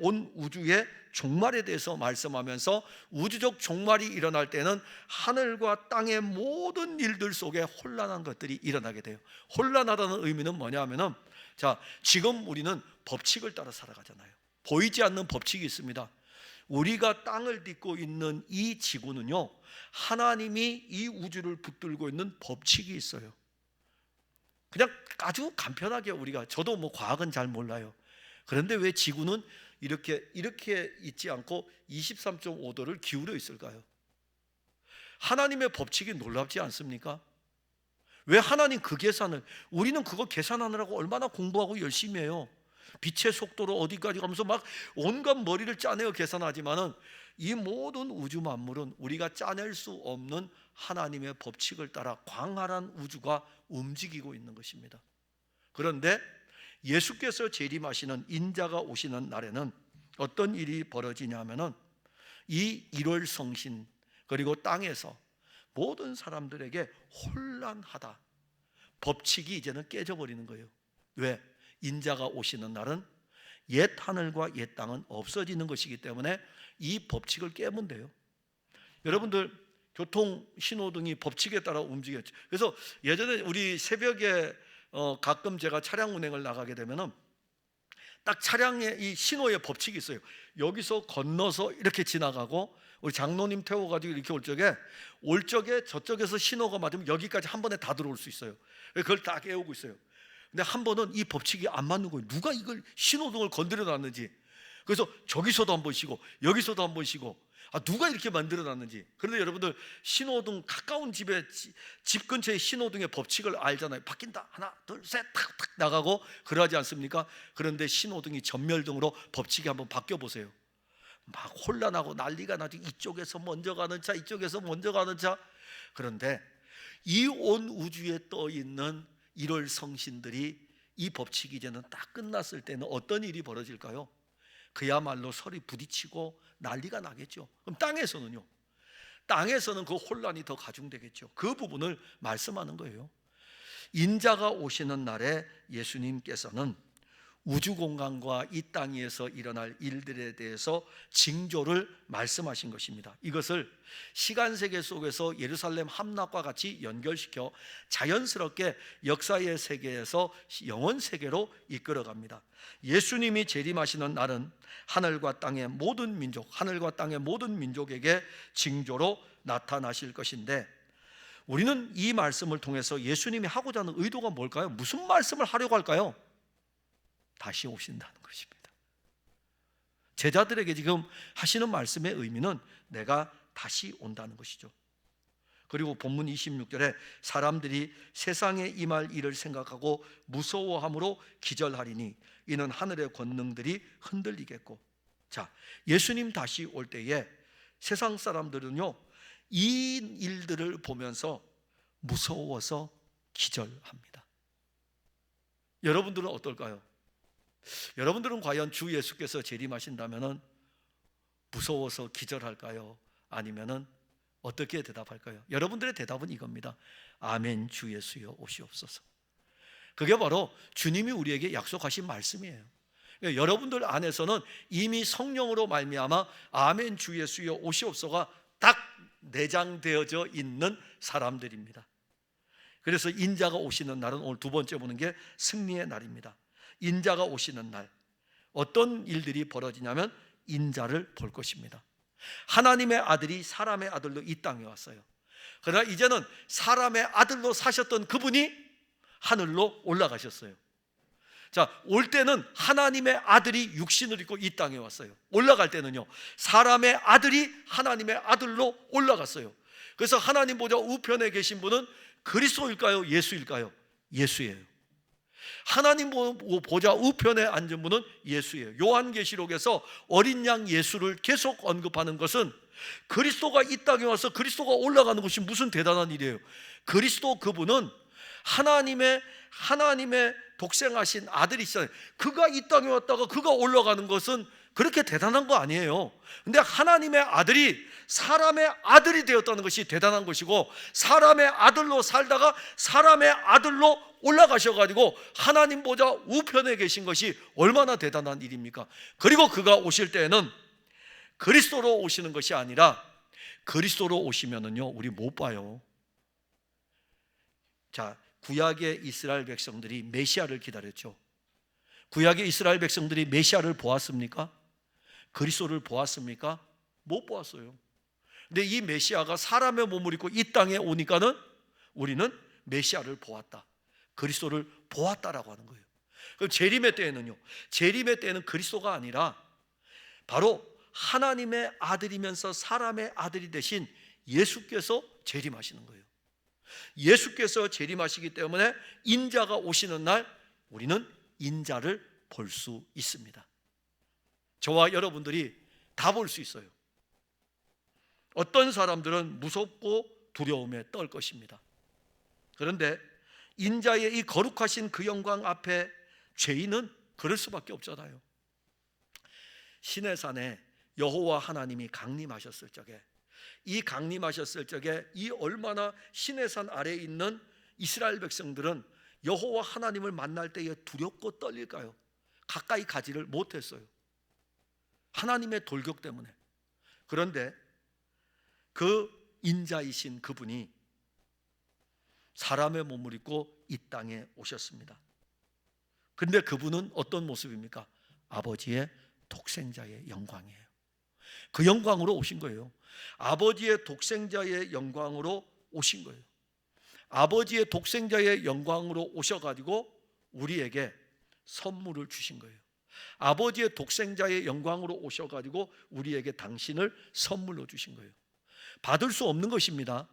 온 우주의 종말에 대해서 말씀하면서 우주적 종말이 일어날 때는 하늘과 땅의 모든 일들 속에 혼란한 것들이 일어나게 돼요. 혼란하다는 의미는 뭐냐 하면은, 자, 지금 우리는 법칙을 따라 살아가잖아요. 보이지 않는 법칙이 있습니다. 우리가 땅을 딛고 있는 이 지구는요, 하나님이 이 우주를 붙들고 있는 법칙이 있어요. 그냥 아주 간편하게 우리가, 저도 뭐 과학은 잘 몰라요. 그런데 왜 지구는 이렇게 있지 않고 23.5도를 기울여 있을까요? 하나님의 법칙이 놀랍지 않습니까? 왜 하나님 그 계산을, 우리는 그거 계산하느라고 얼마나 공부하고 열심히 해요. 빛의 속도로 어디까지 가면서 막 온갖 머리를 짜내어 계산하지만은 이 모든 우주 만물은 우리가 짜낼 수 없는 하나님의 법칙을 따라 광활한 우주가 움직이고 있는 것입니다. 그런데 예수께서 재림하시는 인자가 오시는 날에는 어떤 일이 벌어지냐면은 이 1월 성신 그리고 땅에서 모든 사람들에게 혼란하다. 법칙이 이제는 깨져버리는 거예요. 왜? 인자가 오시는 날은 옛 하늘과 옛 땅은 없어지는 것이기 때문에 이 법칙을 깨면 돼요. 여러분들 교통 신호등이 법칙에 따라 움직였죠. 그래서 예전에 우리 새벽에 가끔 제가 차량 운행을 나가게 되면은 딱 차량의 이 신호의 법칙이 있어요. 여기서 건너서 이렇게 지나가고, 우리 장로님 태워가지고 이렇게 올 적에 저쪽에서 신호가 맞으면 여기까지 한 번에 다 들어올 수 있어요. 그걸 다 깨우고 있어요. 근데 한 번은 이 법칙이 안 맞는 거예요. 누가 이걸 신호등을 건드려 놨는지. 그래서 저기서도 한 번 쉬고 여기서도 한 번 쉬고, 누가 이렇게 만들어 놨는지. 그런데 여러분들 신호등 가까운 집 근처에 신호등의 법칙을 알잖아요. 바뀐다, 하나 둘 셋 탁 나가고 그러지 않습니까? 그런데 신호등이 전멸등으로 법칙이 한번 바뀌어 보세요. 막 혼란하고 난리가 나죠. 이쪽에서 먼저 가는 차, 이쪽에서 먼저 가는 차. 그런데 이 온 우주에 떠 있는 1월 성신들이 이 법칙이 이제는 딱 끝났을 때는 어떤 일이 벌어질까요? 그야말로 서로 부딪히고 난리가 나겠죠. 그럼 땅에서는요? 땅에서는 그 혼란이 더 가중되겠죠. 그 부분을 말씀하는 거예요. 인자가 오시는 날에 예수님께서는 우주 공간과 이 땅 위에서 일어날 일들에 대해서 징조를 말씀하신 것입니다. 이것을 시간 세계 속에서 예루살렘 함락과 같이 연결시켜 자연스럽게 역사의 세계에서 영원 세계로 이끌어갑니다. 예수님이 재림하시는 날은 하늘과 땅의 모든 민족에게 징조로 나타나실 것인데, 우리는 이 말씀을 통해서 예수님이 하고자 하는 의도가 뭘까요? 무슨 말씀을 하려고 할까요? 다시 오신다는 것입니다. 제자들에게 지금 하시는 말씀의 의미는 내가 다시 온다는 것이죠. 그리고 본문 26절에 사람들이 세상에 임할 일을 생각하고 무서워함으로 기절하리니 이는 하늘의 권능들이 흔들리겠고. 자, 예수님 다시 올 때에 세상 사람들은요, 이 일들을 보면서 무서워서 기절합니다. 여러분들은 어떨까요? 여러분들은 과연 주 예수께서 재림하신다면은 무서워서 기절할까요? 아니면은 어떻게 대답할까요? 여러분들의 대답은 이겁니다. 아멘, 주 예수여 오시옵소서. 그게 바로 주님이 우리에게 약속하신 말씀이에요. 그러니까 여러분들 안에서는 이미 성령으로 말미암아 아멘, 주 예수여 오시옵소서가 딱 내장되어져 있는 사람들입니다. 그래서 인자가 오시는 날은 오늘 두 번째 보는 게 승리의 날입니다. 인자가 오시는 날 어떤 일들이 벌어지냐면 인자를 볼 것입니다. 하나님의 아들이 사람의 아들로 이 땅에 왔어요. 그러나 이제는 사람의 아들로 사셨던 그분이 하늘로 올라가셨어요. 자, 올 때는 하나님의 아들이 육신을 입고 이 땅에 왔어요. 올라갈 때는요, 사람의 아들이 하나님의 아들로 올라갔어요. 그래서 하나님 보좌 우편에 계신 분은 그리스도일까요? 예수일까요? 예수예요. 하나님 보좌 우편에 앉은 분은 예수예요. 요한계시록에서 어린 양 예수를 계속 언급하는 것은 그리스도가 이 땅에 와서 그리스도가 올라가는 것이 무슨 대단한 일이에요. 그리스도 그분은 하나님의 독생하신 아들이시잖아요. 그가 이 땅에 왔다가 그가 올라가는 것은 그렇게 대단한 거 아니에요. 근데 하나님의 아들이 사람의 아들이 되었다는 것이 대단한 것이고, 사람의 아들로 살다가 사람의 아들로 올라가셔가지고 하나님 보좌 우편에 계신 것이 얼마나 대단한 일입니까? 그리고 그가 오실 때에는 그리스도로 오시는 것이 아니라, 그리스도로 오시면은요 우리 못 봐요. 자, 구약의 이스라엘 백성들이 메시아를 기다렸죠. 구약의 이스라엘 백성들이 메시아를 보았습니까? 그리스도를 보았습니까? 못 보았어요. 근데 이 메시아가 사람의 몸을 입고 이 땅에 오니까는 우리는 메시아를 보았다, 그리스도를 보았다라고 하는 거예요. 그럼 재림의 때에는요, 재림의 때에는 그리스도가 아니라 바로 하나님의 아들이면서 사람의 아들이 되신 예수께서 재림하시는 거예요. 예수께서 재림하시기 때문에 인자가 오시는 날 우리는 인자를 볼 수 있습니다. 저와 여러분들이 다 볼 수 있어요. 어떤 사람들은 무섭고 두려움에 떨 것입니다. 그런데 인자의 이 거룩하신 그 영광 앞에 죄인은 그럴 수밖에 없잖아요. 시내산에 여호와 하나님이 강림하셨을 적에, 이 강림하셨을 적에 이 얼마나 시내산 아래에 있는 이스라엘 백성들은 여호와 하나님을 만날 때에 두렵고 떨릴까요? 가까이 가지를 못했어요. 하나님의 돌격 때문에. 그런데 그 인자이신 그분이 사람의 몸을 입고 이 땅에 오셨습니다. 그런데 그분은 어떤 모습입니까? 아버지의 독생자의 영광이에요. 그 영광으로 오신 거예요. 아버지의 독생자의 영광으로 오신 거예요. 아버지의 독생자의 영광으로 오셔가지고 우리에게 선물을 주신 거예요. 아버지의 독생자의 영광으로 오셔가지고 우리에게 당신을 선물로 주신 거예요. 받을 수 없는 것입니다.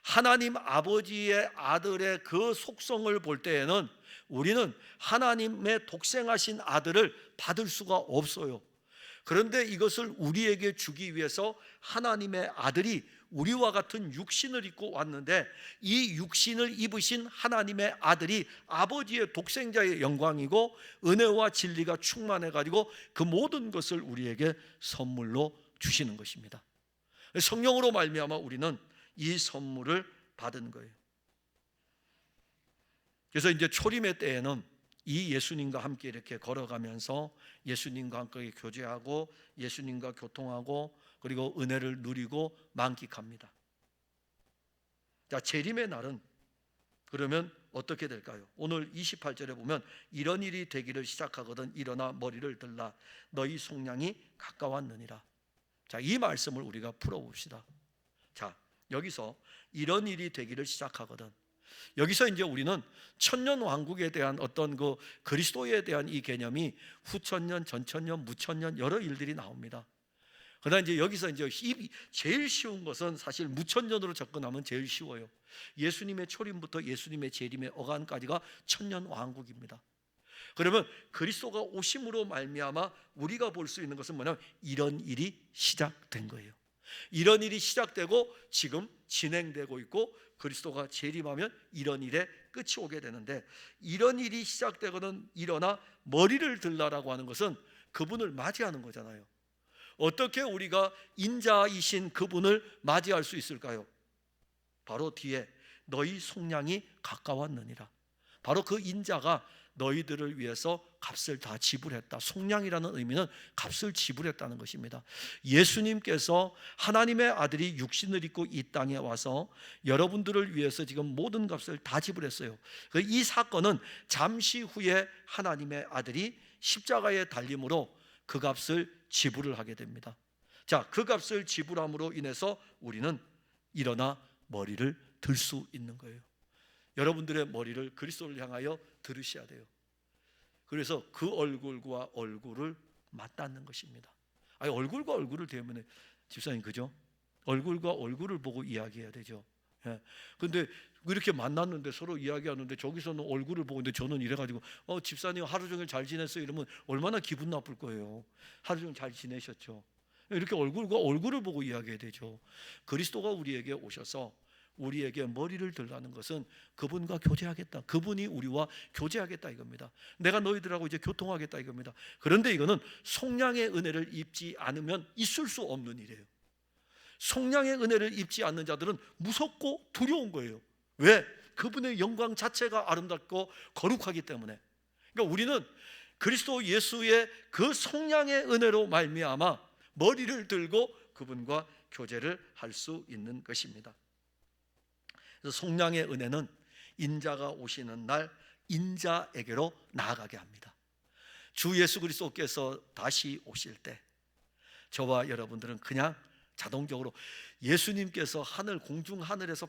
하나님 아버지의 아들의 그 속성을 볼 때에는 우리는 하나님의 독생하신 아들을 받을 수가 없어요. 그런데 이것을 우리에게 주기 위해서 하나님의 아들이 우리와 같은 육신을 입고 왔는데, 이 육신을 입으신 하나님의 아들이 아버지의 독생자의 영광이고 은혜와 진리가 충만해 가지고 그 모든 것을 우리에게 선물로 주시는 것입니다. 성령으로 말미암아 우리는 이 선물을 받은 거예요. 그래서 이제 초림의 때에는 이 예수님과 함께 이렇게 걸어가면서 예수님과 함께 교제하고 예수님과 교통하고 그리고 은혜를 누리고 만끽합니다. 자, 재림의 날은 그러면 어떻게 될까요? 오늘 28절에 보면 이런 일이 되기를 시작하거든 일어나 머리를 들라 너희 속량이 가까웠느니라. 자, 이 말씀을 우리가 풀어봅시다. 자, 여기서 이런 일이 되기를 시작하거든, 여기서 이제 우리는 천년 왕국에 대한 어떤 그 그리스도에 대한 이 개념이 후천년, 전천년, 무천년 여러 일들이 나옵니다. 그러나 이제 여기서 이제 제일 쉬운 것은 사실 무천년으로 접근하면 제일 쉬워요. 예수님의 초림부터 예수님의 재림의 어간까지가 천년 왕국입니다. 그러면 그리스도가 오심으로 말미암아 우리가 볼 수 있는 것은 뭐냐면 이런 일이 시작된 거예요. 이런 일이 시작되고 지금 진행되고 있고 그리스도가 재림하면 이런 일에 끝이 오게 되는데, 이런 일이 시작되거든 일어나 머리를 들라라고 하는 것은 그분을 맞이하는 거잖아요. 어떻게 우리가 인자이신 그분을 맞이할 수 있을까요? 바로 뒤에 너희 속량이 가까웠느니라. 바로 그 인자가 너희들을 위해서 값을 다 지불했다. 속량이라는 의미는 값을 지불했다는 것입니다. 예수님께서 하나님의 아들이 육신을 입고 이 땅에 와서 여러분들을 위해서 지금 모든 값을 다 지불했어요. 이 사건은 잠시 후에 하나님의 아들이 십자가에 달림으로 그 값을 지불을 하게 됩니다. 자, 그 값을 지불함으로 인해서 우리는 일어나 머리를 들 수 있는 거예요. 여러분들의 머리를 그리스도를 향하여 들으셔야 돼요. 그래서 그 얼굴과 얼굴을 맞닿는 것입니다. 아니, 얼굴과 얼굴을 대면 집사님 그죠? 얼굴과 얼굴을 보고 이야기해야 되죠. 그런데 이렇게 만났는데 서로 이야기하는데 저기서는 얼굴을 보고 있는데 저는 이래가지고 집사님 하루 종일 잘 지냈어요 이러면 얼마나 기분 나쁠 거예요. 하루 종일 잘 지내셨죠? 이렇게 얼굴과 얼굴을 보고 이야기해야 되죠. 그리스도가 우리에게 오셔서 우리에게 머리를 들라는 것은 그분과 교제하겠다, 그분이 우리와 교제하겠다 이겁니다. 내가 너희들하고 이제 교통하겠다 이겁니다. 그런데 이거는 속량의 은혜를 입지 않으면 있을 수 없는 일이에요. 속량의 은혜를 입지 않는 자들은 무섭고 두려운 거예요. 왜? 그분의 영광 자체가 아름답고 거룩하기 때문에. 그러니까 우리는 그리스도 예수의 그 속량의 은혜로 말미암아 머리를 들고 그분과 교제를 할 수 있는 것입니다. 그래서 속량의 은혜는 인자가 오시는 날 인자에게로 나아가게 합니다. 주 예수 그리스도께서 다시 오실 때 저와 여러분들은 그냥 자동적으로 예수님께서 공중 하늘에서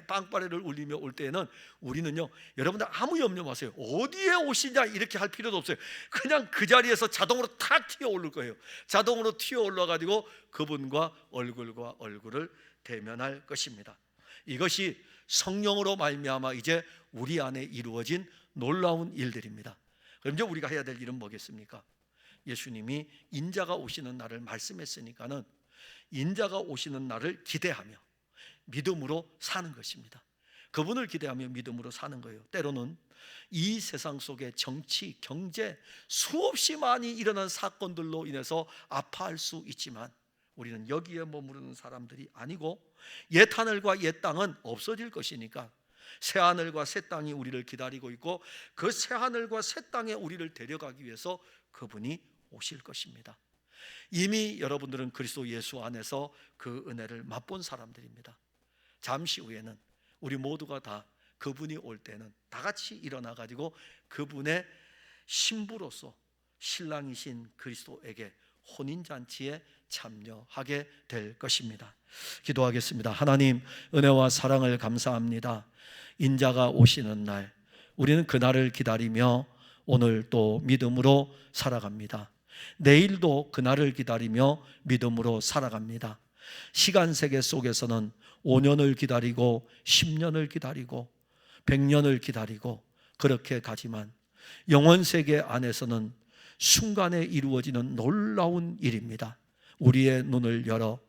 빵빠레를 울리며 올 때에는 우리는요, 여러분들 아무 염려 마세요. 어디에 오시냐 이렇게 할 필요도 없어요. 그냥 그 자리에서 자동으로 탁 튀어 오를 거예요. 자동으로 튀어 올라가지고 그분과 얼굴과 얼굴을 대면할 것입니다. 이것이 성령으로 말미암아 이제 우리 안에 이루어진 놀라운 일들입니다. 그럼 이제 우리가 해야 될 일은 뭐겠습니까? 예수님이 인자가 오시는 날을 말씀했으니까는 인자가 오시는 날을 기대하며 믿음으로 사는 것입니다. 그분을 기대하며 믿음으로 사는 거예요. 때로는 이 세상 속에 정치, 경제 수없이 많이 일어난 사건들로 인해서 아파할 수 있지만 우리는 여기에 머무르는 사람들이 아니고 옛 하늘과 옛 땅은 없어질 것이니까 새 하늘과 새 땅이 우리를 기다리고 있고 그 새 하늘과 새 땅에 우리를 데려가기 위해서 그분이 오실 것입니다. 이미 여러분들은 그리스도 예수 안에서 그 은혜를 맛본 사람들입니다. 잠시 후에는 우리 모두가 다 그분이 올 때는 다 같이 일어나 가지고 그분의 신부로서 신랑이신 그리스도에게 혼인잔치에 참여하게 될 것입니다. 기도하겠습니다. 하나님, 은혜와 사랑을 감사합니다. 인자가 오시는 날 우리는 그날을 기다리며 오늘 또 믿음으로 살아갑니다. 내일도 그날을 기다리며 믿음으로 살아갑니다. 시간 세계 속에서는 5년을 기다리고 10년을 기다리고 100년을 기다리고 그렇게 가지만 영원 세계 안에서는 순간에 이루어지는 놀라운 일입니다. 우리의 눈을 열어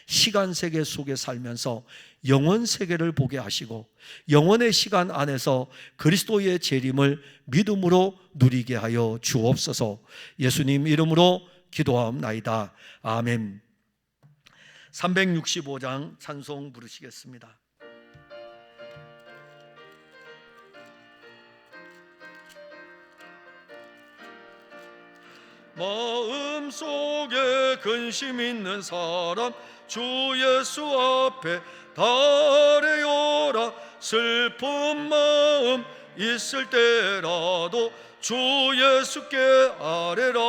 시간 세계 속에 살면서 영원 세계를 보게 하시고 영원의 시간 안에서 그리스도의 재림을 믿음으로 누리게 하여 주옵소서. 예수님 이름으로 기도하옵나이다. 아멘. 365장 찬송 부르시겠습니다. 마음속에 근심 있는 사람 주 예수 앞에 달래어라. 슬픈 마음 있을 때라도 주 예수께 아뢰라.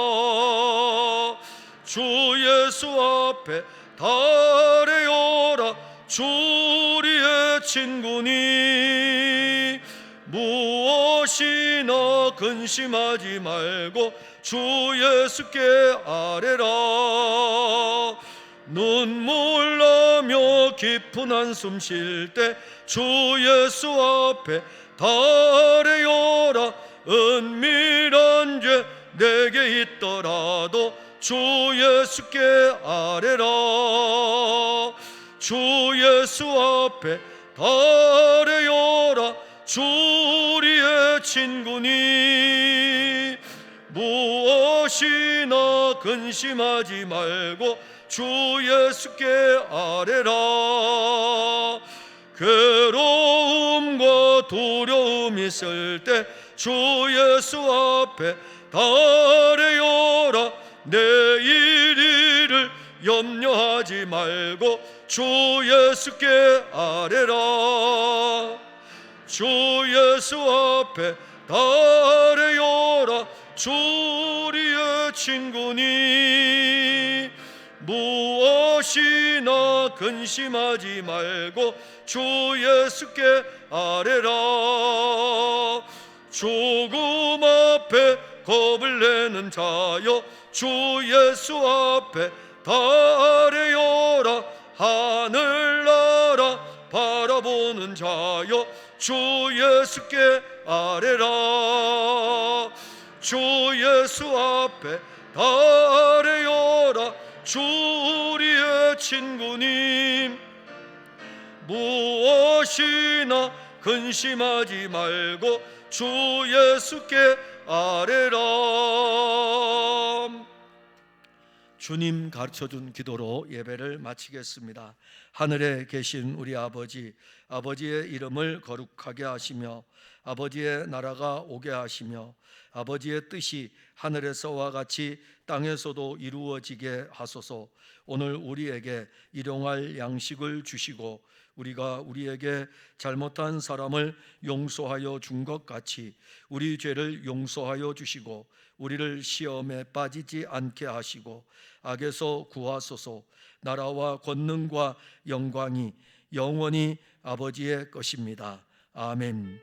주 예수 앞에 달래어라. 주 우리의 친구니 무엇이나 근심하지 말고 주 예수께 아뢰라. 눈물 나며 깊은 한숨 쉴 때 주 예수 앞에 달래어라. 은밀한 죄 내게 있더라도 주 예수께 아뢰라. 주 예수 앞에 달래어라. 주 우리의 친구니 무엇이나 근심하지 말고 주 예수께 아뢰라. 괴로움과 두려움 있을 때 주 예수 앞에 달해요라. 내일 일을 염려하지 말고 주 예수께 아뢰라. 주 예수 앞에 달해요라. 주 우리의 친구니 무엇이나 근심하지 말고 주 예수께 아뢰라. 죽음 앞에 겁을 내는 자여 주 예수 앞에 달해요라. 하늘나라 바라보는 자여 주 예수께 아뢰라. 주 예수 앞에 달해요라. 주 우리의 친구님 무엇이나 근심하지 말고 주 예수께 아뢰라. 주님 가르쳐준 기도로 예배를 마치겠습니다. 하늘에 계신 우리 아버지, 아버지의 이름을 거룩하게 하시며 아버지의 나라가 오게 하시며 아버지의 뜻이 하늘에서와 같이 땅에서도 이루어지게 하소서. 오늘 우리에게 일용할 양식을 주시고 우리가 우리에게 잘못한 사람을 용서하여 준 것 같이 우리 죄를 용서하여 주시고 우리를 시험에 빠지지 않게 하시고 악에서 구하소서. 나라와 권능과 영광이 영원히 아버지의 것입니다. 아멘.